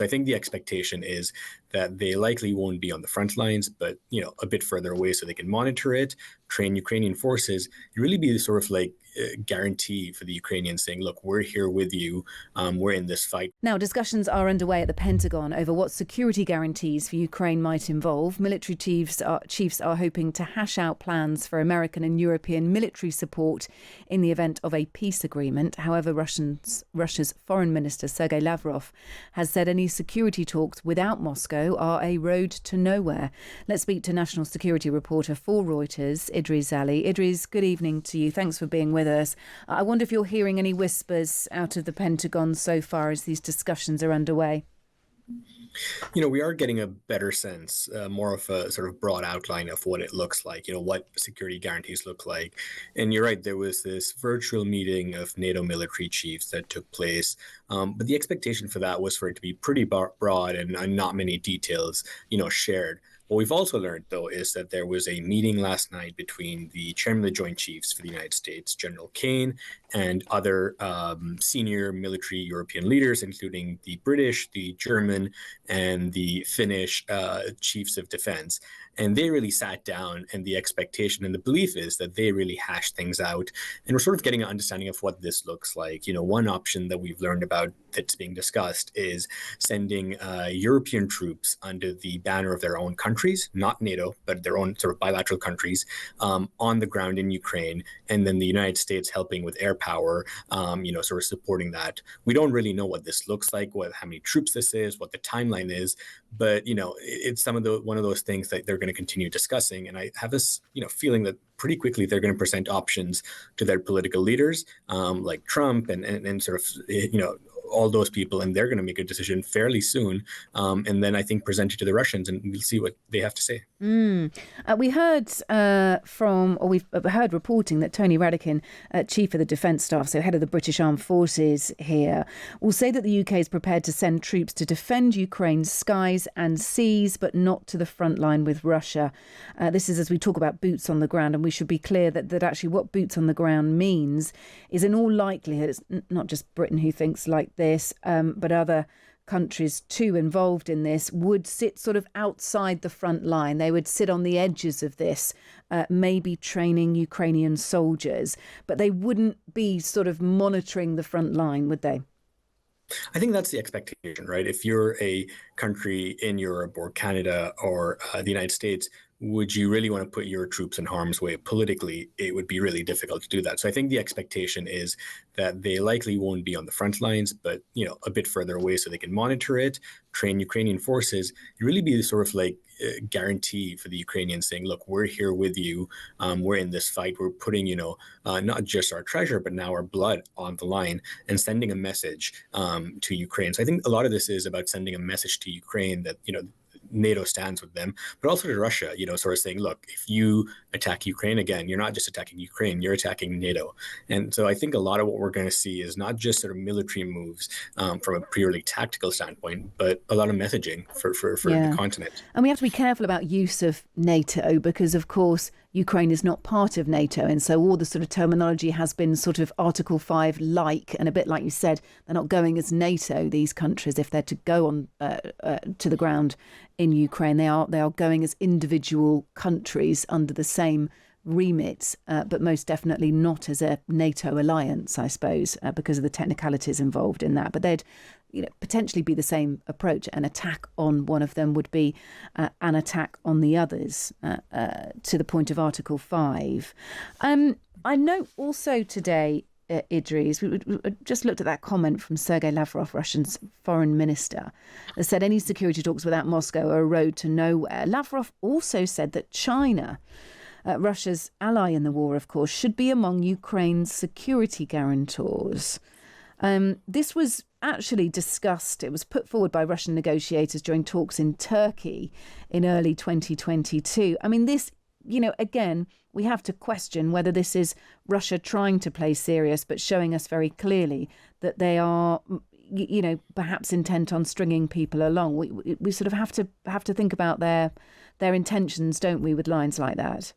I think the expectation is that they likely won't be on the front lines, but a bit further away so they can monitor it, train Ukrainian forces, and really be the sort of like guarantee for the Ukrainians saying, look, we're here with you, we're in this fight. Now, discussions are underway at the Pentagon over what security guarantees for Ukraine might involve. Military chiefs are hoping to hash out plans for American and European military support in the event of a peace agreement. However, Russia's Foreign Minister Sergei Lavrov has said any security talks without Moscow are a road to nowhere. Let's speak to national security reporter for Reuters, Idrees Ali. Idrees, good evening to you. Thanks for being with us. I wonder if you're hearing any whispers out of the Pentagon so far as these discussions are underway. We are getting a better sense, more of a sort of broad outline of what it looks like, what security guarantees look like. And you're right, there was this virtual meeting of NATO military chiefs that took place. But the expectation for that was for it to be pretty broad and not many details, shared. What we've also learned, though, is that there was a meeting last night between the chairman of the Joint Chiefs for the United States, General Kane, and other senior military European leaders, including the British, the German, and the Finnish chiefs of defense. And they really sat down, and the expectation and the belief is that they really hashed things out. And we're sort of getting an understanding of what this looks like. One option that we've learned about that's being discussed is sending European troops under the banner of their own countries, not NATO, but their own sort of bilateral countries, on the ground in Ukraine, and then the United States helping with air power, sort of supporting that. We don't really know what this looks like, how many troops this is, what the timeline is, but it's one of those things that they're going to continue discussing. And I have this feeling that pretty quickly they're going to present options to their political leaders, like Trump and sort of all those people, and they're going to make a decision fairly soon, and then I think present it to the Russians, and we'll see what they have to say. We've heard reporting that Tony Radakin, chief of the Defence Staff, so head of the British Armed Forces here, will say that the UK is prepared to send troops to defend Ukraine's skies and seas, but not to the front line with Russia. This is as we talk about boots on the ground, and we should be clear that actually what boots on the ground means is, in all likelihood, it's not just Britain who thinks like this, but other countries too involved in this would sit sort of outside the front line. They would sit on the edges of this, maybe training Ukrainian soldiers, but they wouldn't be sort of monitoring the front line, would they? I think that's the expectation, right? If you're a country in Europe or Canada or the United States, would you really want to put your troops in harm's way? Politically, it would be really difficult to do that. So I think the expectation is that they likely won't be on the front lines, but a bit further away so they can monitor it, train Ukrainian forces, and really be the sort of like guarantee for the Ukrainians saying, look, we're here with you, we're in this fight, we're putting not just our treasure but now our blood on the line, and sending a message to Ukraine. So I think a lot of this is about sending a message to Ukraine that NATO stands with them, but also to Russia, sort of saying, look, if you attack Ukraine again, you're not just attacking Ukraine, you're attacking NATO. And so I think a lot of what we're going to see is not just sort of military moves from a purely tactical standpoint, but a lot of messaging for the continent. And we have to be careful about use of NATO because, of course, Ukraine is not part of NATO. And so all the sort of terminology has been sort of Article 5 like, and a bit like you said, they're not going as NATO, these countries, if they're to go on to the ground in Ukraine. They are going as individual countries under the same remit, but most definitely not as a NATO alliance, I suppose, because of the technicalities involved in that. But they'd potentially be the same approach. An attack on one of them would be an attack on the others to the point of Article 5. I know also today, Idrees, we just looked at that comment from Sergei Lavrov, Russia's foreign minister, that said any security talks without Moscow are a road to nowhere. Lavrov also said that China, Russia's ally in the war, of course, should be among Ukraine's security guarantors. This was actually discussed, it was put forward by Russian negotiators during talks in Turkey in early 2022. I mean, this, again, we have to question whether this is Russia trying to play serious, but showing us very clearly that they are, perhaps intent on stringing people along. We sort of have to think about their intentions, don't we, with lines like that?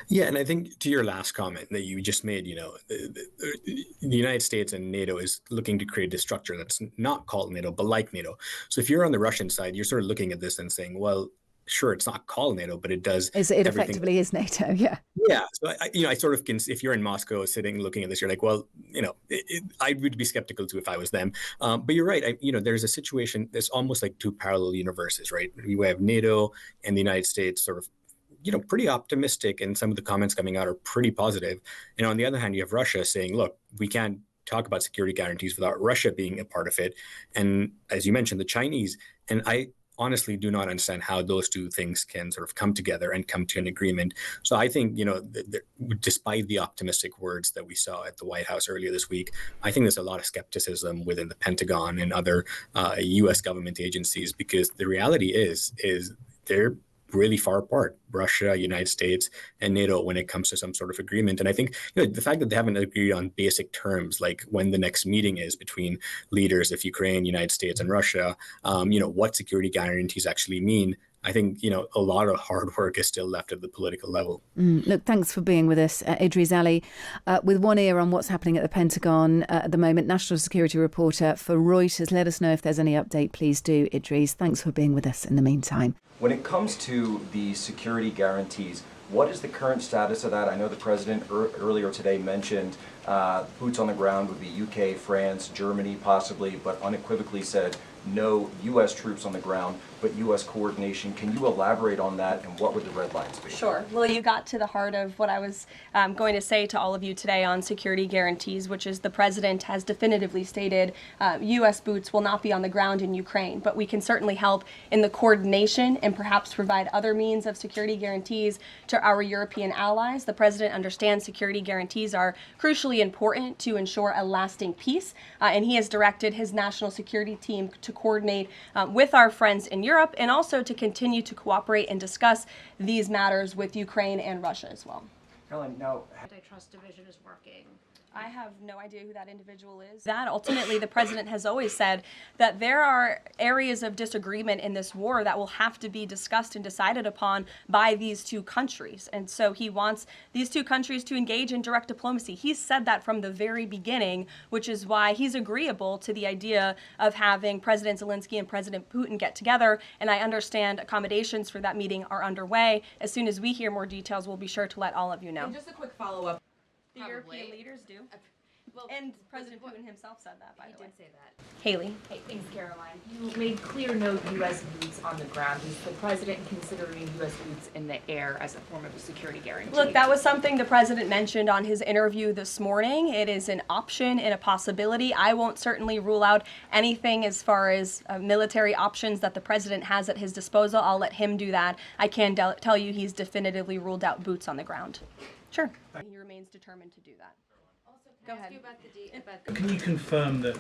Yeah, and I think to your last comment that you just made, the United States and NATO is looking to create a structure that's not called NATO, but like NATO. So if you're on the Russian side, you're sort of looking at this and saying, well, sure, it's not called NATO, but it does It everything. effectively is NATO, yeah. Yeah, so I sort of can. If you're in Moscow, sitting looking at this, you're like, well, I would be skeptical too if I was them. But you're right. There's a situation. There's almost like two parallel universes, right? We have NATO and the United States, sort of, pretty optimistic, and some of the comments coming out are pretty positive. And on the other hand, you have Russia saying, look, we can't talk about security guarantees without Russia being a part of it. And as you mentioned, the Chinese, and I honestly do not understand how those two things can sort of come together and come to an agreement. So I think, despite the optimistic words that we saw at the White House earlier this week, I think there's a lot of skepticism within the Pentagon and other U.S. government agencies, because the reality is they're really far apart, Russia, United States, and NATO, when it comes to some sort of agreement. And I think the fact that they haven't agreed on basic terms, like when the next meeting is between leaders of Ukraine, United States, and Russia, what security guarantees actually mean. I think, a lot of hard work is still left at the political level. Look, thanks for being with us, Idrees Ali, with one ear on what's happening at the Pentagon at the moment. National security reporter for Reuters. Let us know if there's any update. Please do, Idrees. Thanks for being with us in the meantime. When it comes to the security guarantees, what is the current status of that? I know the president earlier today mentioned boots on the ground would be UK, France, Germany possibly, but unequivocally said no U.S. troops on the ground, but U.S. coordination. Can you elaborate on that, and what would the red lines be? Sure. Well, you got to the heart of what I was going to say to all of you today on security guarantees, which is the president has definitively stated U.S. boots will not be on the ground in Ukraine, but we can certainly help in the coordination and perhaps provide other means of security guarantees to our European allies. The president understands security guarantees are crucially important to ensure a lasting peace, and he has directed his national security team to coordinate with our friends in Europe, and also to continue to cooperate and discuss these matters with Ukraine and Russia as well. Helen, now, Antitrust Division is working. I have no idea who that individual is. That ultimately, the president has always said that there are areas of disagreement in this war that will have to be discussed and decided upon by these two countries. And so he wants these two countries to engage in direct diplomacy. He's said that from the very beginning, which is why he's agreeable to the idea of having President Zelensky and President Putin get together. And I understand accommodations for that meeting are underway. As soon as we hear more details, we'll be sure to let all of you know. And just a quick follow-up. The European leaders do. Well, And President Putin himself said that, by the way. did say that. Haley. Hey, thanks, Caroline. You made clear no U.S. boots on the ground. Is the president considering U.S. boots in the air as a form of a security guarantee? Look, that was something the president mentioned on his interview this morning. It is an option and a possibility. I won't certainly rule out anything as far as military options that the president has at his disposal. I'll let him do that. I can tell you he's definitively ruled out boots on the ground. Sure. He remains determined to do that. Go ahead. Can you confirm that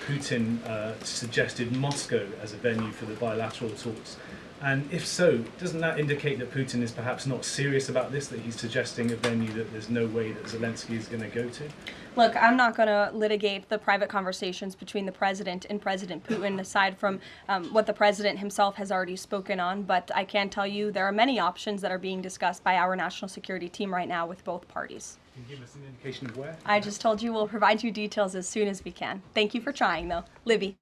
Putin suggested Moscow as a venue for the bilateral talks? And if so, doesn't that indicate that Putin is perhaps not serious about this, that he's suggesting a venue that there's no way that Zelensky is going to go to? Look, I'm not going to litigate the private conversations between the president and President Putin, aside from what the president himself has already spoken on. But I can tell you there are many options that are being discussed by our national security team right now with both parties. Can you give us an indication of where? I just told you we'll provide you details as soon as we can. Thank you for trying, though. Libby.